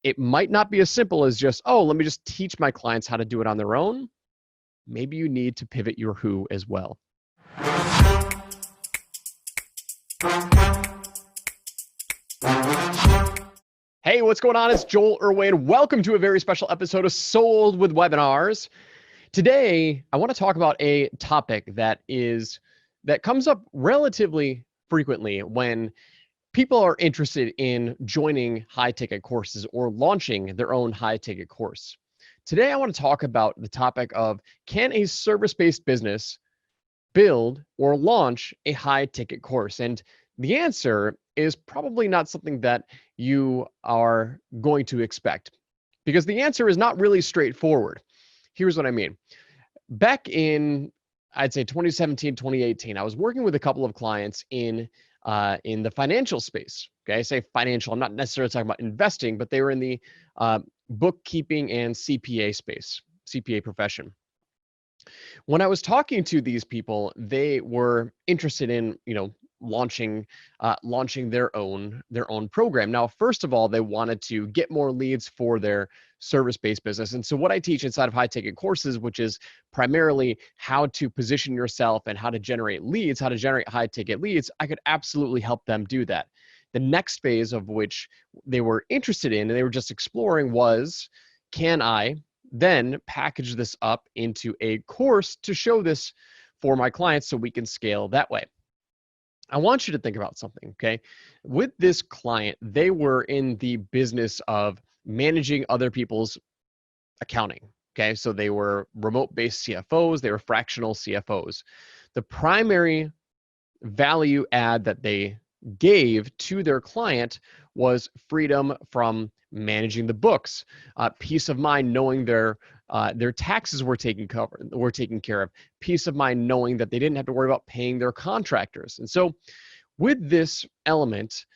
it might not be as simple as just, oh, let me just teach my clients how to do it on their own. Maybe you need to pivot your who as well. Hey, what's going on? It's Joel Irwin. Welcome to a very special episode of Sold with Webinars. Today, I want to talk about a topic that comes up relatively frequently when people are interested in joining high-ticket courses or launching their own high-ticket course. Today, I want to talk about the topic of, can a service-based business build or launch a high-ticket course? And the answer is probably not something that you are going to expect, because the answer is not really straightforward. Here's what I mean. Back in, I'd say 2017, 2018, I was working with a couple of clients in the financial space. Okay, I say financial, I'm not necessarily talking about investing, but they were in the bookkeeping and CPA space, CPA profession. When I was talking to these people, they were interested in, launching their own program. Now, first of all, they wanted to get more leads for their service-based business. And so what I teach inside of high-ticket courses, which is primarily how to position yourself and how to generate leads, how to generate high-ticket leads, I could absolutely help them do that. The next phase of which they were interested in and they were just exploring was, can I then package this up into a course to show this for my clients so we can scale that way? I want you to think about something, okay? With this client, they were in the business of managing other people's accounting, okay? So they were remote-based CFOs, they were fractional CFOs. The primary value add that they gave to their client was freedom from managing the books, peace of mind knowing their taxes were taken care of, peace of mind knowing that they didn't have to worry about paying their contractors. And so with this element,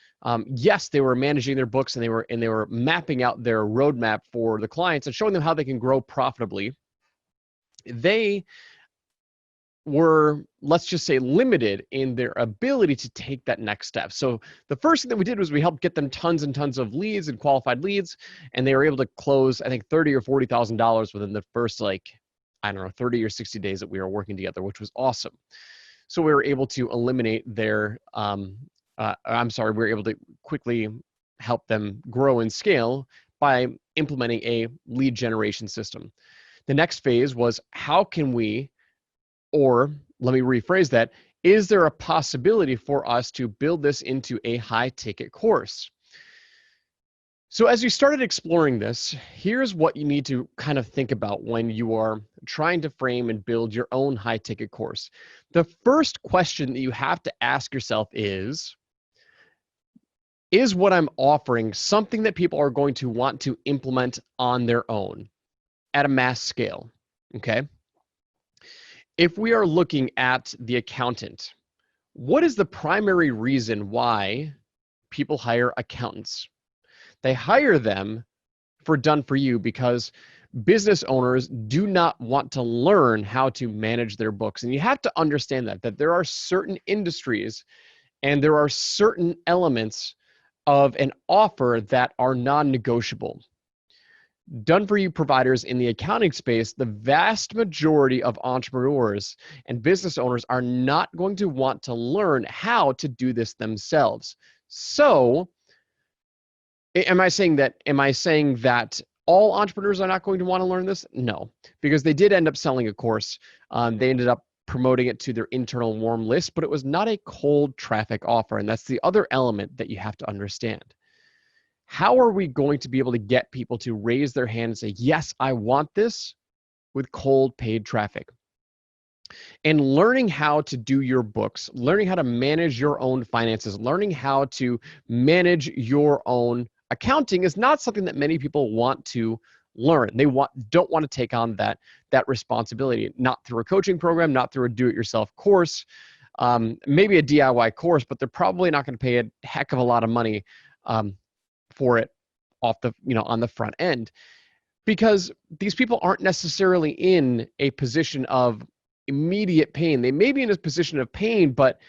yes, they were managing their books and they were mapping out their roadmap for the clients and showing them how they can grow profitably. They were, let's just say, limited in their ability to take that next step. So the first thing that we did was we helped get them tons and tons of leads and qualified leads, and they were able to close, I think, $30,000 or $40,000 within the first, 30 or 60 days that we were working together, which was awesome. So we were able to eliminate their, we were able to quickly help them grow and scale by implementing a lead generation system. The next phase was, how can we, or let me rephrase that, is there a possibility for us to build this into a high-ticket course? So as you started exploring this, here's what you need to kind of think about when you are trying to frame and build your own high-ticket course. The first question that you have to ask yourself is what I'm offering something that people are going to want to implement on their own at a mass scale? Okay. If we are looking at the accountant, what is the primary reason why people hire accountants? They hire them for done for you because business owners do not want to learn how to manage their books. And you have to understand that there are certain industries and there are certain elements of an offer that are non-negotiable. Done-for-you providers in the accounting space, the vast majority of entrepreneurs and business owners are not going to want to learn how to do this themselves. So, am I saying that all entrepreneurs are not going to want to learn this? No, because they did end up selling a course. They ended up promoting it to their internal warm list, but it was not a cold traffic offer. And that's the other element that you have to understand. How are we going to be able to get people to raise their hand and say, yes, I want this, with cold paid traffic? And learning how to do your books, learning how to manage your own finances, learning how to manage your own accounting is not something that many people want to learn. They don't want to take on that responsibility, not through a coaching program, not through a do-it-yourself course, maybe a DIY course, but they're probably not going to pay a heck of a lot of money for it on the front end, because these people aren't necessarily in a position of immediate pain. They may be in a position of pain, but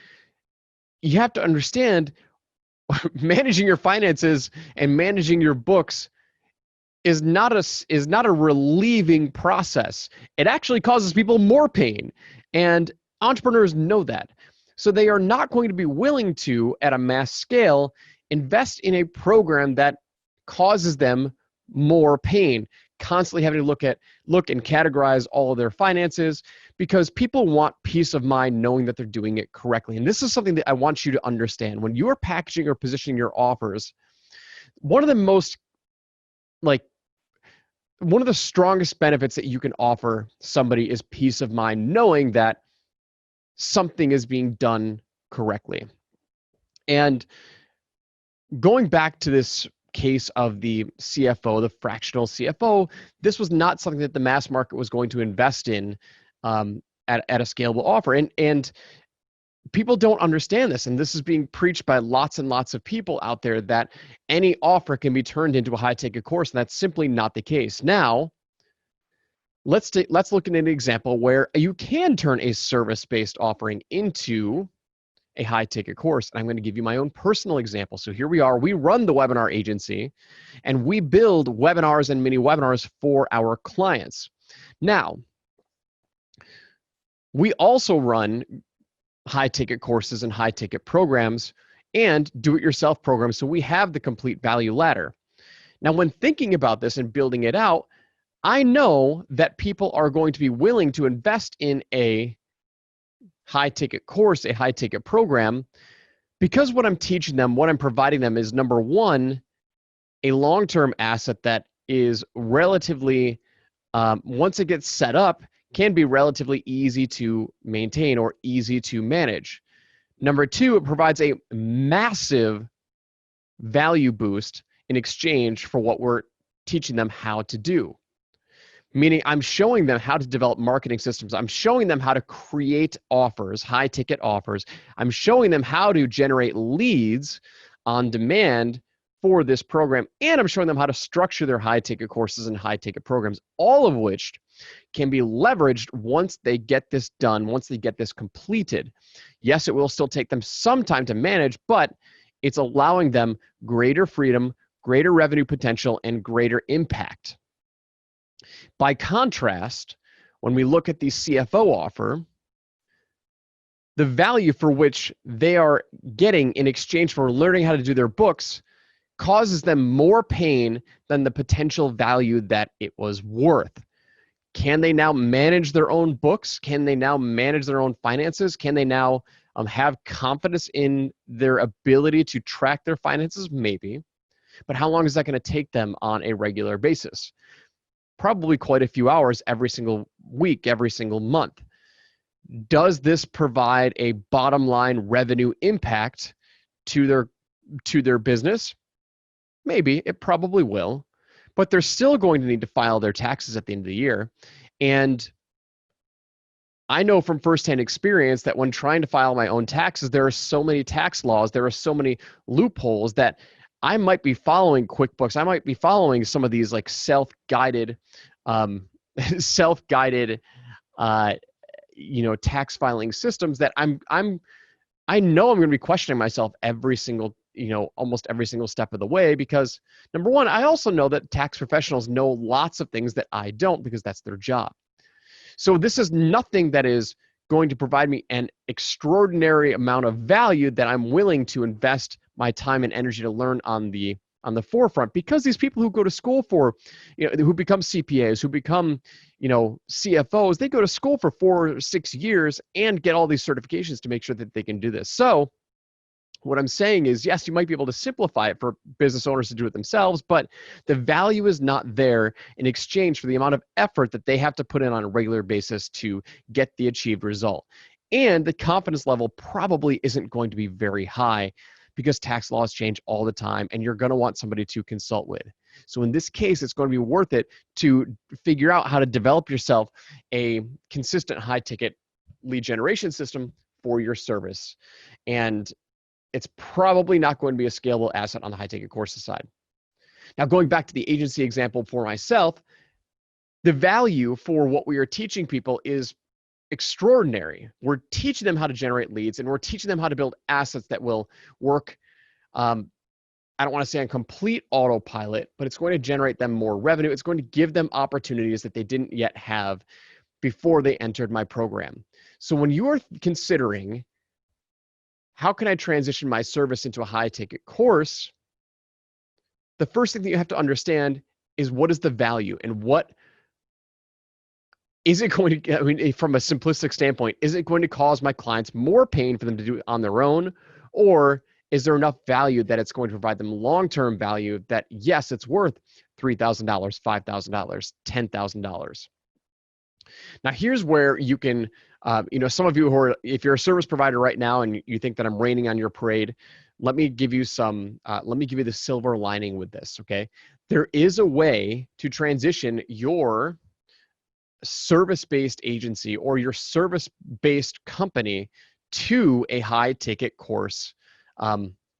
you have to understand managing your finances and managing your books is not a relieving process. It actually causes people more pain, and entrepreneurs know that. So they are not going to be willing to, at a mass scale, invest in a program that causes them more pain, constantly having to look and categorize all of their finances, because people want peace of mind knowing that they're doing it correctly. And this is something that I want you to understand. When you are packaging or positioning your offers, one of the most like one of the strongest benefits that you can offer somebody is peace of mind, knowing that something is being done correctly. And going back to this case of the CFO, the fractional CFO, this was not something that the mass market was going to invest in at a scalable offer. And people don't understand this, and this is being preached by lots and lots of people out there, that any offer can be turned into a high-ticket course, and that's simply not the case. Now, let's look at an example where you can turn a service-based offering into a high-ticket course, and I'm going to give you my own personal example. So here we are. We run the webinar agency, and we build webinars and mini webinars for our clients. Now, we also run high-ticket courses and high-ticket programs and do-it-yourself programs, so we have the complete value ladder. Now, when thinking about this and building it out, I know that people are going to be willing to invest in a high-ticket course, a high-ticket program, because what I'm teaching them, what I'm providing them is, number one, a long-term asset that is relatively, once it gets set up, can be relatively easy to maintain or easy to manage. Number two, it provides a massive value boost in exchange for what we're teaching them how to do. Meaning I'm showing them how to develop marketing systems. I'm showing them how to create offers, high ticket offers. I'm showing them how to generate leads on demand for this program. And I'm showing them how to structure their high ticket courses and high ticket programs, all of which can be leveraged once they get this done, once they get this completed. Yes, it will still take them some time to manage, but it's allowing them greater freedom, greater revenue potential, and greater impact. By contrast, when we look at the CFO offer, the value for which they are getting in exchange for learning how to do their books causes them more pain than the potential value that it was worth. Can they now manage their own books? Can they now manage their own finances? Can they now have confidence in their ability to track their finances? Maybe. But how long is that going to take them on a regular basis? Probably quite a few hours every single week, every single month. Does this provide a bottom line revenue impact to their business? Maybe. It probably will. But they're still going to need to file their taxes at the end of the year. And I know from firsthand experience that when trying to file my own taxes, there are so many tax laws, there are so many loopholes that I might be following QuickBooks. I might be following some of these like self-guided tax filing systems that I know I'm going to be questioning myself every single, almost every single step of the way, because number one, I also know that tax professionals know lots of things that I don't, because that's their job. So this is nothing that is going to provide me an extraordinary amount of value that I'm willing to invest my time and energy to learn on the forefront, because these people who go to school for, who become CPAs, who become, CFOs, they go to school for 4 or 6 years and get all these certifications to make sure that they can do this. So what I'm saying is, yes, you might be able to simplify it for business owners to do it themselves, but the value is not there in exchange for the amount of effort that they have to put in on a regular basis to get the achieved result. And the confidence level probably isn't going to be very high, because tax laws change all the time and you're going to want somebody to consult with. So in this case, it's going to be worth it to figure out how to develop yourself a consistent high ticket lead generation system for your service. And it's probably not going to be a scalable asset on the high ticket courses side. Now, going back to the agency example for myself, the value for what we are teaching people is extraordinary. We're teaching them how to generate leads, and we're teaching them how to build assets that will work I don't want to say on complete autopilot, but it's going to generate them more revenue. It's going to give them opportunities that they didn't yet have before they entered my program. So when you are considering, how can I transition my service into a high ticket course? The first thing that you have to understand is, what is the value, and what is it going to, I mean, from a simplistic standpoint, is it going to cause my clients more pain for them to do it on their own? Or is there enough value that it's going to provide them long-term value that, yes, it's worth $3,000, $5,000, $10,000? Now, here's where you can, some of you who are, if you're a service provider right now and you think that I'm raining on your parade, let me give you the silver lining with this, okay? There is a way to transition your service-based agency or your service-based company to a high-ticket course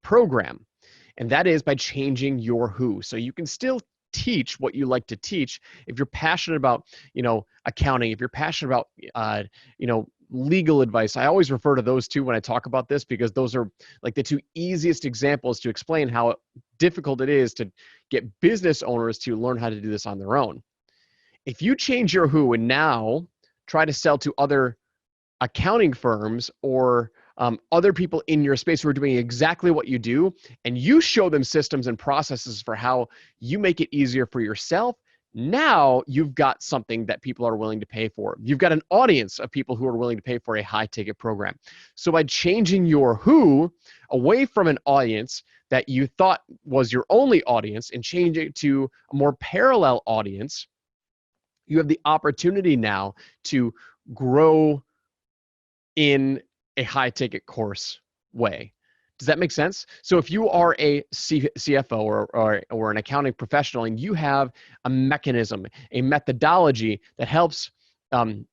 program. And that is by changing your who. So you can still teach what you like to teach. If you're passionate about, accounting, if you're passionate about, legal advice, I always refer to those two when I talk about this, because those are like the two easiest examples to explain how difficult it is to get business owners to learn how to do this on their own. If you change your who and now try to sell to other accounting firms or other people in your space who are doing exactly what you do, and you show them systems and processes for how you make it easier for yourself, now you've got something that people are willing to pay for. You've got an audience of people who are willing to pay for a high ticket program. So by changing your who away from an audience that you thought was your only audience and changing it to a more parallel audience, you have the opportunity now to grow in a high ticket course way. Does that make sense? So if you are a CFO or an accounting professional and you have a mechanism, a methodology that helps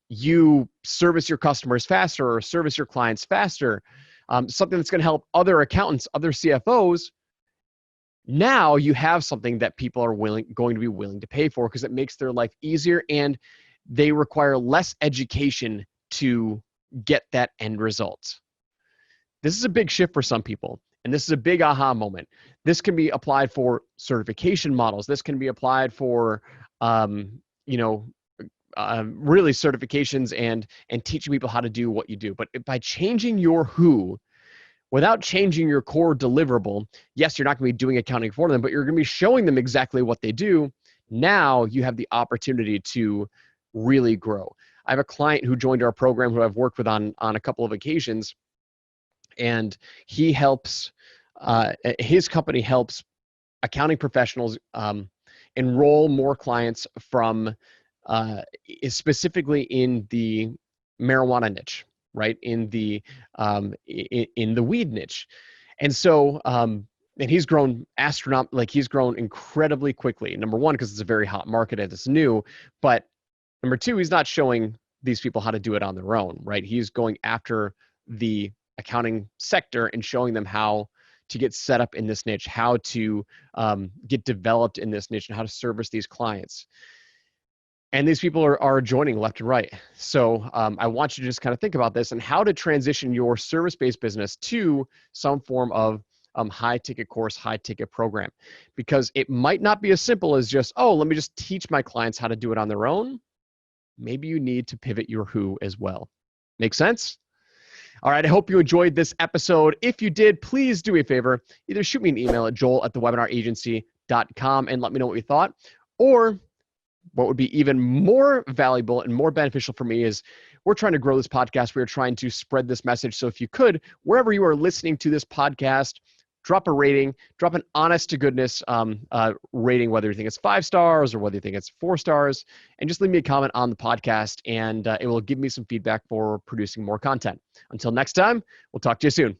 you service your customers faster or service your clients faster, something that's going to help other accountants, other CFOs, now you have something that people are going to be willing to pay for, because it makes their life easier and they require less education to get that end result. This is a big shift for some people, and this is a big aha moment. This can be applied for certification models. This can be applied for, really certifications and teaching people how to do what you do. But by changing your who, without changing your core deliverable, yes, you're not going to be doing accounting for them, but you're going to be showing them exactly what they do. Now you have the opportunity to really grow. I have a client who joined our program who I've worked with on a couple of occasions, and he helps, his company helps accounting professionals enroll more clients from specifically in the marijuana niche, right? In the weed niche. And so, and he's grown he's grown incredibly quickly. Number one, because it's a very hot market and it's new, but number two, he's not showing these people how to do it on their own, right? He's going after the accounting sector and showing them how to get set up in this niche, how to get developed in this niche, and how to service these clients. And these people are joining left and right. So I want you to just kind of think about this and how to transition your service-based business to some form of high-ticket course, high-ticket program. Because it might not be as simple as just, oh, let me just teach my clients how to do it on their own. Maybe you need to pivot your who as well. Make sense? All right, I hope you enjoyed this episode. If you did, please do me a favor. Either shoot me an email at joel@thewebinaragency.com and let me know what you thought. Or what would be even more valuable and more beneficial for me is we're trying to grow this podcast. We're trying to spread this message. So if you could, wherever you are listening to this podcast, drop a rating, drop an honest to goodness rating, whether you think it's 5 stars or whether you think it's 4 stars, and just leave me a comment on the podcast, and it will give me some feedback for producing more content. Until next time, we'll talk to you soon.